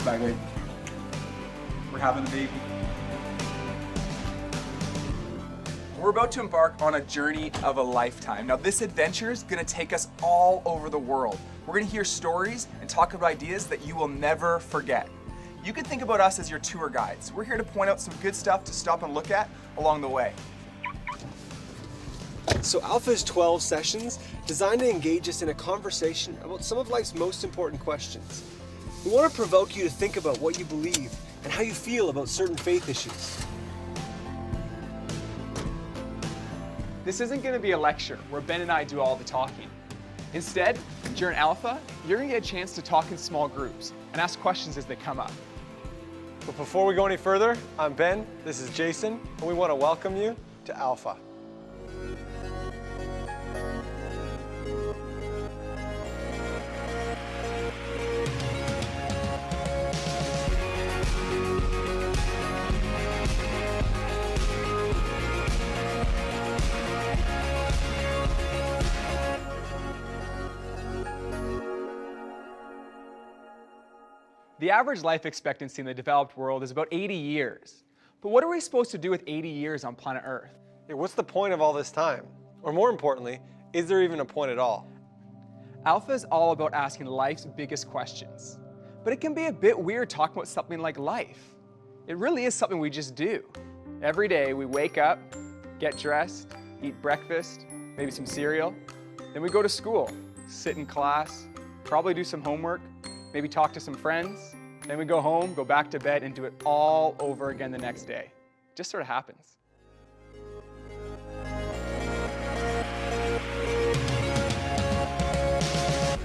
Bye, babe. We're having a baby. We're about to embark on a journey of a lifetime. Now, this adventure is gonna take us all over the world. We're gonna hear stories and talk about ideas that you will never forget. You can think about us as your tour guides. We're here to point out some good stuff to stop and look at along the way. So Alpha is 12 sessions designed to engage us in a conversation about some of life's most important questions. We want to provoke you to think about what you believe and how you feel about certain faith issues. This isn't gonna be a lecture where Ben and I do all the talking. Instead, during Alpha, you're gonna get a chance to talk in small groups and ask questions as they come up. But before we go any further, I'm Ben, this is Jason, and we want to welcome you to Alpha. The average life expectancy in the developed world is about 80 years. But what are we supposed to do with 80 years on planet Earth? Hey, what's the point of all this time? Or more importantly, is there even a point at all? Alpha is all about asking life's biggest questions. But it can be a bit weird talking about something like life. It really is something we just do. Every day we wake up, get dressed, eat breakfast, maybe some cereal. Then we go to school, sit in class, probably do some homework, maybe talk to some friends. Then we go home, go back to bed, and do it all over again the next day. It just sort of happens.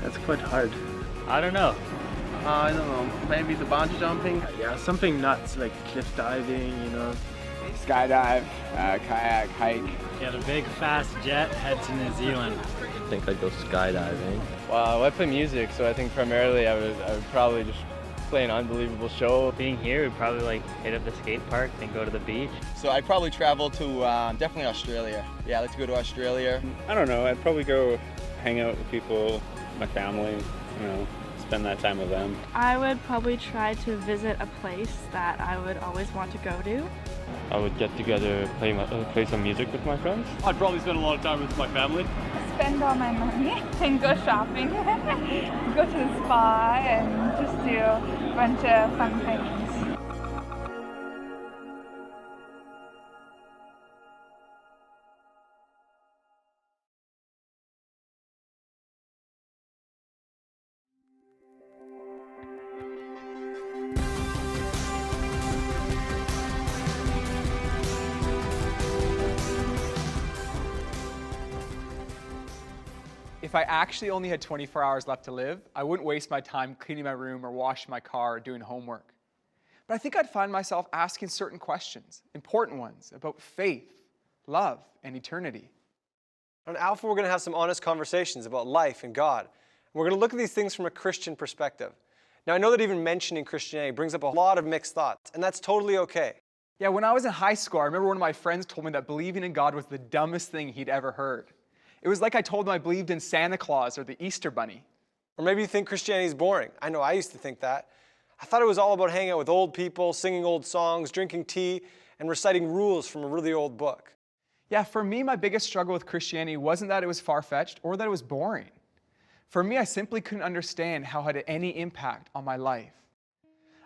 That's quite hard. I don't know. I don't know. Maybe the bungee jumping? Yeah, something nuts like cliff diving, you know. Skydive, kayak, hike. Get a big fast jet, head to New Zealand. I think I'd go skydiving. Well, I play music, so I think primarily I would probably just play an unbelievable show. Being here, we'd probably like hit up the skate park, then go to the beach. So I'd probably travel to definitely Australia. Yeah, I'd like to go to Australia. I don't know. I'd probably go hang out with people, my family, you know, spend that time with them. I would probably try to visit a place that I would always want to go to. I would get together, play some music with my friends. I'd probably spend a lot of time with my family. Spend all my money and go shopping, go to the spa and just do a bunch of fun things. If I actually only had 24 hours left to live, I wouldn't waste my time cleaning my room or washing my car or doing homework. But I think I'd find myself asking certain questions, important ones, about faith, love, and eternity. On Alpha, we're going to have some honest conversations about life and God. We're going to look at these things from a Christian perspective. Now, I know that even mentioning Christianity brings up a lot of mixed thoughts, and that's totally okay. Yeah, when I was in high school, I remember one of my friends told me that believing in God was the dumbest thing he'd ever heard. It was like I told him I believed in Santa Claus or the Easter Bunny. Or maybe you think Christianity is boring. I know I used to think that. I thought it was all about hanging out with old people, singing old songs, drinking tea, and reciting rules from a really old book. Yeah, for me, my biggest struggle with Christianity wasn't that it was far-fetched or that it was boring. For me, I simply couldn't understand how it had any impact on my life.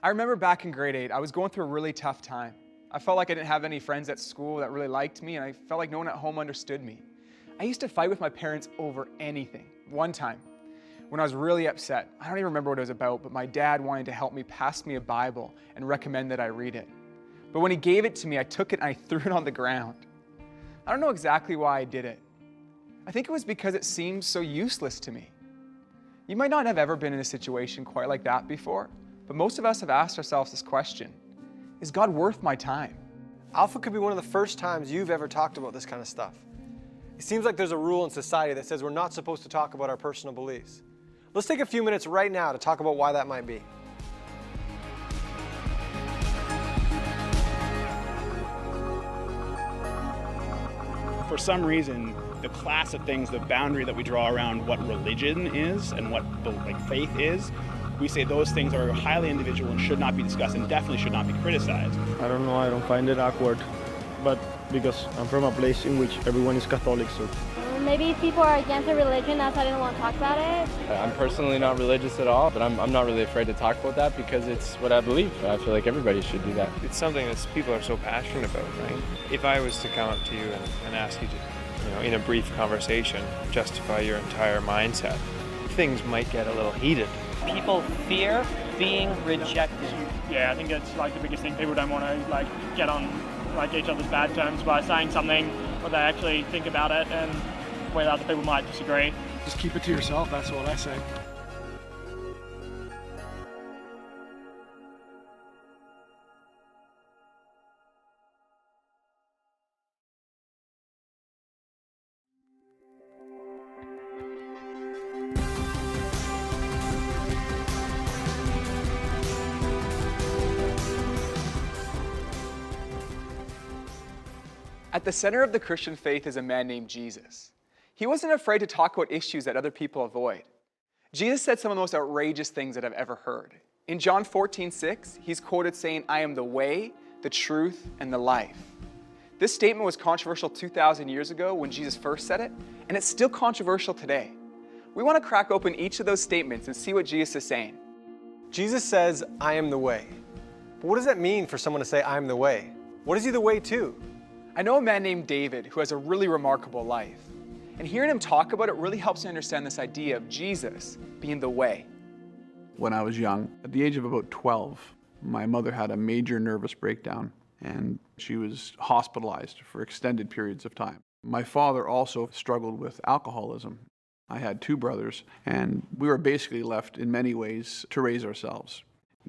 I remember back in grade 8, I was going through a really tough time. I felt like I didn't have any friends at school that really liked me, and I felt like no one at home understood me. I used to fight with my parents over anything. One time, when I was really upset, I don't even remember what it was about, but my dad wanted to help me pass me a Bible and recommend that I read it. But when he gave it to me, I took it and I threw it on the ground. I don't know exactly why I did it. I think it was because it seemed so useless to me. You might not have ever been in a situation quite like that before, but most of us have asked ourselves this question: is God worth my time? Alpha could be one of the first times you've ever talked about this kind of stuff. It seems like there's a rule in society that says we're not supposed to talk about our personal beliefs. Let's take a few minutes right now to talk about why that might be. For some reason, the class of things, the boundary that we draw around what religion is and what faith is, we say those things are highly individual and should not be discussed and definitely should not be criticized. I don't know, I don't find it awkward, but because I'm from a place in which everyone is Catholic, so. Maybe people are against a religion, that's why they don't want to talk about it. I'm personally not religious at all, but I'm not really afraid to talk about that because it's what I believe. I feel like everybody should do that. It's something that people are so passionate about, right? If I was to come up to you and ask you to, in a brief conversation, justify your entire mindset, things might get a little heated. People fear being rejected. Yeah, I think it's like the biggest thing. People don't want to get on each other's bad terms by saying something, or they actually think about it and whether other people might disagree. Just keep it to yourself, that's what I say. At the center of the Christian faith is a man named Jesus. He wasn't afraid to talk about issues that other people avoid. Jesus said some of the most outrageous things that I've ever heard. In John 14:6, he's quoted saying, "I am the way, the truth, and the life." This statement was controversial 2,000 years ago when Jesus first said it, and it's still controversial today. We want to crack open each of those statements and see what Jesus is saying. Jesus says, "I am the way." But what does that mean for someone to say, "I am the way"? What is he the way to? I know a man named David who has a really remarkable life. And hearing him talk about it really helps me understand this idea of Jesus being the way. When I was young, at the age of about 12, my mother had a major nervous breakdown and she was hospitalized for extended periods of time. My father also struggled with alcoholism. I had two brothers and we were basically left in many ways to raise ourselves.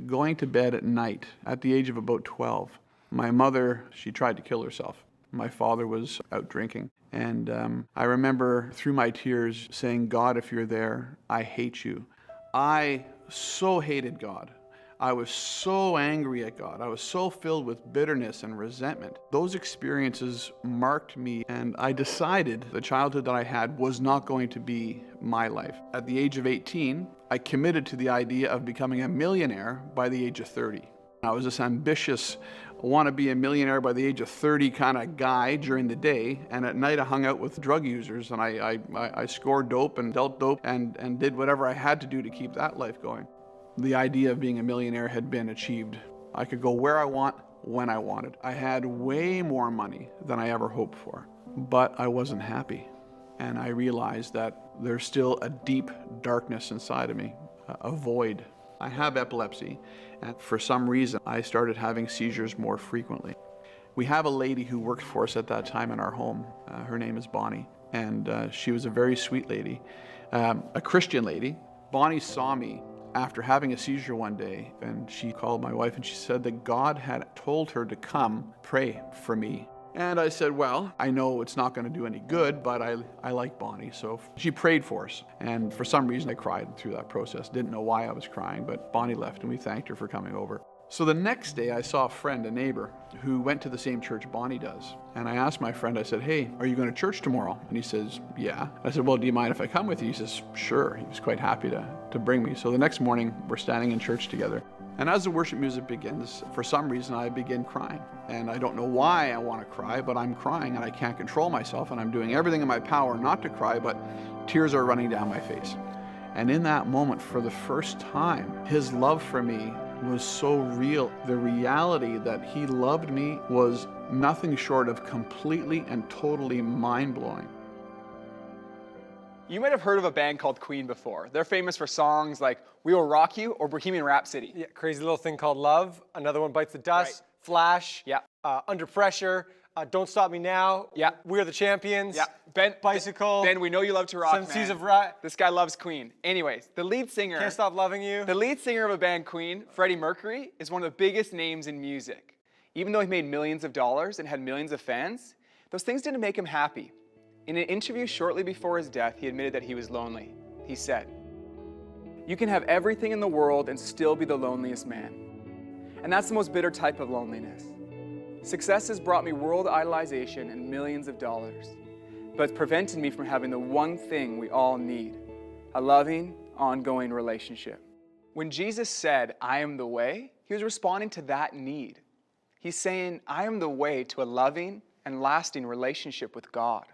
Going to bed at night at the age of about 12, my mother, she tried to kill herself. My father was out drinking. And I remember through my tears saying, "God, if you're there, I hate you." I so hated God. I was so angry at God. I was so filled with bitterness and resentment. Those experiences marked me, and I decided the childhood that I had was not going to be my life. At the age of 18, I committed to the idea of becoming a millionaire by the age of 30. I was this ambitious, want to be a millionaire by the age of 30 kind of guy during the day, and at night I hung out with drug users and I scored dope and dealt dope and did whatever I had to do to keep that life going. The idea of being a millionaire had been achieved. I could go where I want, when I wanted. I had way more money than I ever hoped for, but I wasn't happy. And I realized that there's still a deep darkness inside of me, a void. I have epilepsy, and for some reason, I started having seizures more frequently. We have a lady who worked for us at that time in our home. Her name is Bonnie, and she was a very sweet lady, a Christian lady. Bonnie saw me after having a seizure one day, and she called my wife and she said that God had told her to come pray for me. And I said, well, I know it's not going to do any good, but I like Bonnie. So she prayed for us. And for some reason, I cried through that process. Didn't know why I was crying, but Bonnie left and we thanked her for coming over. So the next day, I saw a friend, a neighbor, who went to the same church Bonnie does. And I asked my friend, I said, hey, are you going to church tomorrow? And he says, yeah. I said, well, do you mind if I come with you? He says, sure. He was quite happy to bring me. So the next morning, we're standing in church together. And as the worship music begins, for some reason, I begin crying. And I don't know why I want to cry, but I'm crying and I can't control myself. And I'm doing everything in my power not to cry, but tears are running down my face. And in that moment, for the first time, his love for me was so real. The reality that he loved me was nothing short of completely and totally mind-blowing. You might have heard of a band called Queen before. They're famous for songs like We Will Rock You or Bohemian Rhapsody. Yeah, Crazy Little Thing Called Love. Another one, Bites the Dust. Right. Flash. Yeah. Under Pressure. Don't Stop Me Now. Yeah. We're the Champions. Yeah. Bicycle. Ben, we know you love to rock, Seven man. Seas of Rock. This guy loves Queen. Anyways, the lead singer. Can't Stop Loving You. The lead singer of a band, Queen, Freddie Mercury, is one of the biggest names in music. Even though he made millions of dollars and had millions of fans, those things didn't make him happy. In an interview shortly before his death, he admitted that he was lonely. He said, "You can have everything in the world and still be the loneliest man. And that's the most bitter type of loneliness. Success has brought me world idolization and millions of dollars, but it's prevented me from having the one thing we all need, a loving, ongoing relationship." When Jesus said, "I am the way," he was responding to that need. He's saying, I am the way to a loving and lasting relationship with God.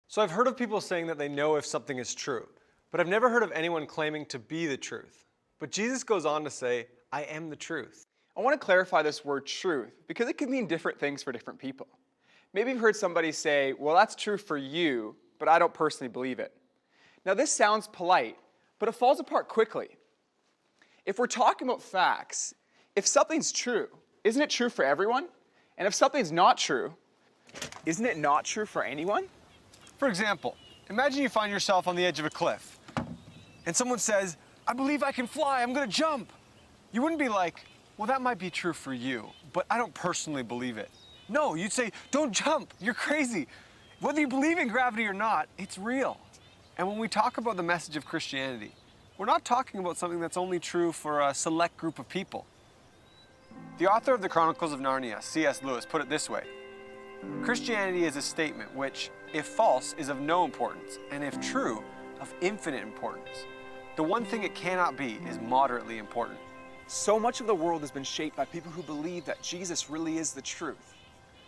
So I've heard of people saying that they know if something is true, but I've never heard of anyone claiming to be the truth. But Jesus goes on to say, I am the truth. I want to clarify this word truth because it could mean different things for different people. Maybe you've heard somebody say, well, that's true for you, but I don't personally believe it. Now this sounds polite, but it falls apart quickly. If we're talking about facts, if something's true, isn't it true for everyone? And if something's not true, isn't it not true for anyone? For example, imagine you find yourself on the edge of a cliff and someone says, I believe I can fly, I'm gonna jump. You wouldn't be like, well, that might be true for you, but I don't personally believe it. No, you'd say, don't jump, you're crazy. Whether you believe in gravity or not, it's real. And when we talk about the message of Christianity, we're not talking about something that's only true for a select group of people. The author of the Chronicles of Narnia, C.S. Lewis, put it this way: Christianity is a statement which, if false, is of no importance, and if true, of infinite importance. The one thing it cannot be is moderately important. So much of the world has been shaped by people who believe that Jesus really is the truth.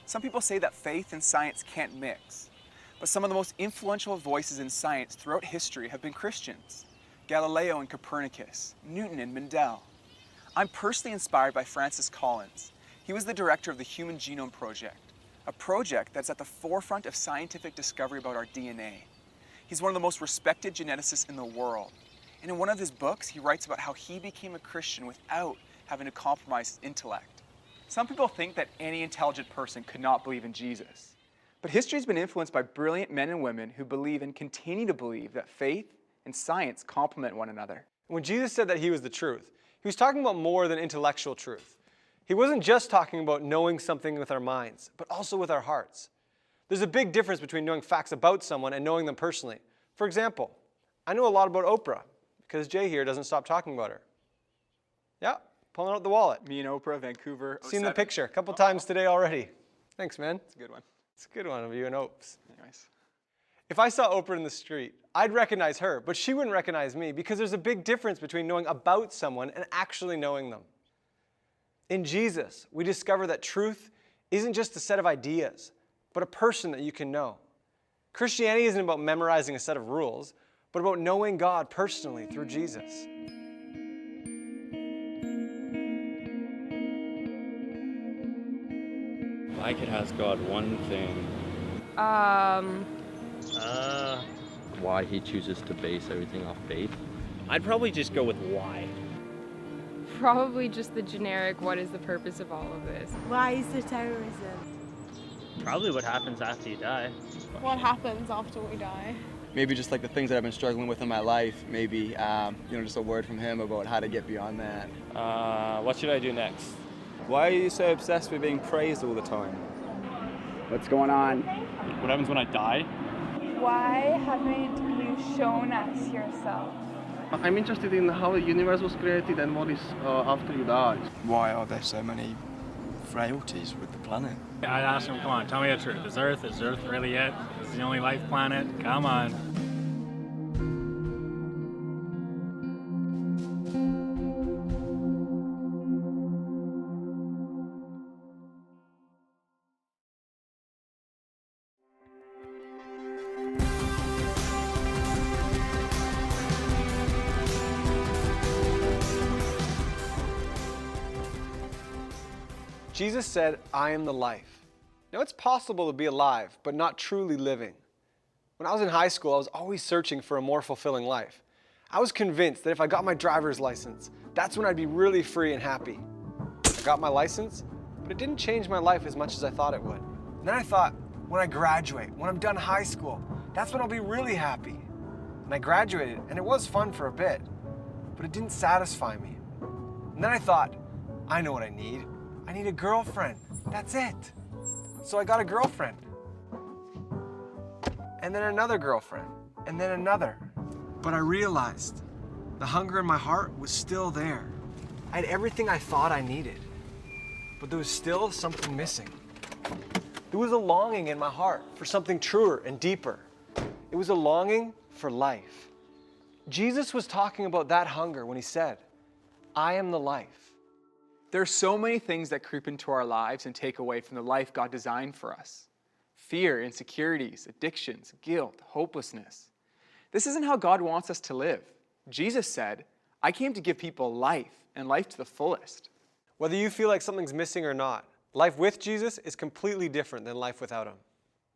Some people say that faith and science can't mix, but some of the most influential voices in science throughout history have been Christians. Galileo and Copernicus, Newton and Mendel. I'm personally inspired by Francis Collins. He was the director of the Human Genome Project, a project that's at the forefront of scientific discovery about our DNA. He's one of the most respected geneticists in the world. And in one of his books, he writes about how he became a Christian without having to compromise his intellect. Some people think that any intelligent person could not believe in Jesus. But history has been influenced by brilliant men and women who believe and continue to believe that faith and science complement one another. When Jesus said that he was the truth, he was talking about more than intellectual truth. He wasn't just talking about knowing something with our minds, but also with our hearts. There's a big difference between knowing facts about someone and knowing them personally. For example, I know a lot about Oprah because Jay here doesn't stop talking about her. Yeah, pulling out the wallet. Me and Oprah, Vancouver, 07. Seen the picture a couple times today already. Thanks, man. It's a good one. It's a good one of you and Opes. Anyways. If I saw Oprah in the street, I'd recognize her, but she wouldn't recognize me because there's a big difference between knowing about someone and actually knowing them. In Jesus, we discover that truth isn't just a set of ideas, but a person that you can know. Christianity isn't about memorizing a set of rules, but about knowing God personally through Jesus. I could ask God one thing. Why he chooses to base everything off faith? I'd probably just go with why. Probably just the generic, what is the purpose of all of this? Why is there terrorism? Probably what happens after you die. What happens after we die? Maybe just like the things that I've been struggling with in my life. Maybe, just a word from him about how to get beyond that. What should I do next? Why are you so obsessed with being praised all the time? What's going on? What happens when I die? Why haven't you shown us yourself? I'm interested in how the universe was created and what is after you die. Why are there so many frailties with the planet? I'd ask him, come on, tell me the truth. Is Earth really it? Is it the only life planet? Come on. Jesus said, I am the life. Now, it's possible to be alive, but not truly living. When I was in high school, I was always searching for a more fulfilling life. I was convinced that if I got my driver's license, that's when I'd be really free and happy. I got my license, but it didn't change my life as much as I thought it would. And then I thought, when I graduate, when I'm done high school, that's when I'll be really happy. And I graduated, and it was fun for a bit, but it didn't satisfy me. And then I thought, I know what I need. I need a girlfriend. That's it. So I got a girlfriend. And then another girlfriend. And then another. But I realized the hunger in my heart was still there. I had everything I thought I needed. But there was still something missing. There was a longing in my heart for something truer and deeper. It was a longing for life. Jesus was talking about that hunger when he said, I am the life. There are so many things that creep into our lives and take away from the life God designed for us. Fear, insecurities, addictions, guilt, hopelessness. This isn't how God wants us to live. Jesus said, I came to give people life and life to the fullest. Whether you feel like something's missing or not, life with Jesus is completely different than life without him.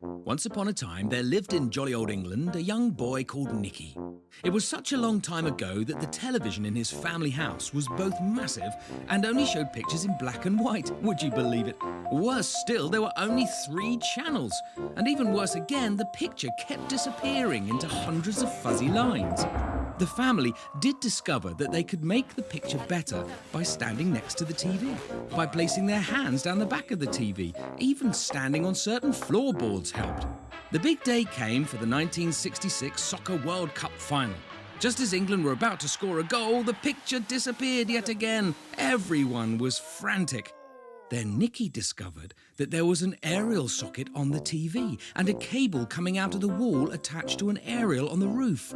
Once upon a time, there lived in jolly old England a young boy called Nicky. It was such a long time ago that the television in his family house was both massive and only showed pictures in black and white. Would you believe it? Worse still, there were only 3 channels. And even worse again, the picture kept disappearing into hundreds of fuzzy lines. The family did discover that they could make the picture better by standing next to the TV, by placing their hands down the back of the TV. Even standing on certain floorboards helped. The big day came for the 1966 Soccer World Cup final. Just as England were about to score a goal, the picture disappeared yet again. Everyone was frantic. Then Nicky discovered that there was an aerial socket on the TV and a cable coming out of the wall attached to an aerial on the roof.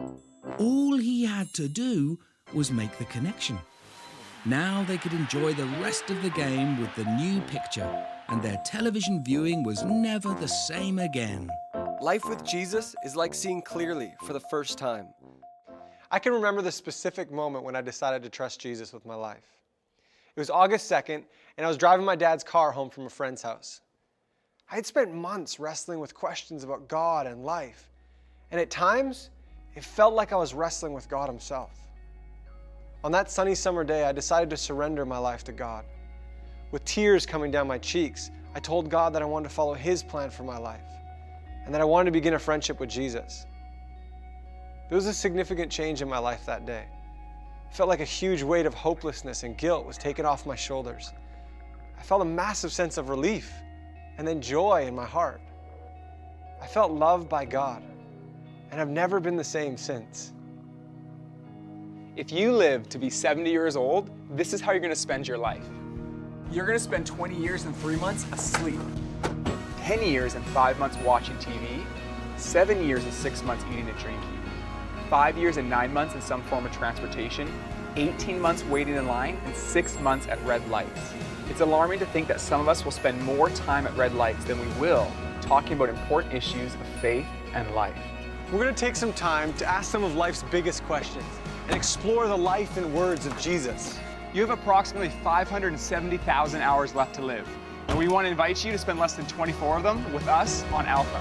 All he had to do was make the connection. Now they could enjoy the rest of the game with the new picture, and their television viewing was never the same again. Life with Jesus is like seeing clearly for the first time. I can remember the specific moment when I decided to trust Jesus with my life. It was August 2nd, and I was driving my dad's car home from a friend's house. I had spent months wrestling with questions about God and life, and at times, it felt like I was wrestling with God himself. On that sunny summer day, I decided to surrender my life to God. With tears coming down my cheeks, I told God that I wanted to follow his plan for my life, and that I wanted to begin a friendship with Jesus. There was a significant change in my life that day. It felt like a huge weight of hopelessness and guilt was taken off my shoulders. I felt a massive sense of relief and then joy in my heart. I felt loved by God, and I've never been the same since. If you live to be 70 years old, this is how you're going to spend your life. You're going to spend 20 years and 3 months asleep, 10 years and 5 months watching TV, 7 years and 6 months eating and drinking, 5 years and 9 months in some form of transportation, 18 months waiting in line, and 6 months at red lights. It's alarming to think that some of us will spend more time at red lights than we will talking about important issues of faith and life. We're going to take some time to ask some of life's biggest questions and explore the life and words of Jesus. You have approximately 570,000 hours left to live, and we want to invite you to spend less than 24 of them with us on Alpha.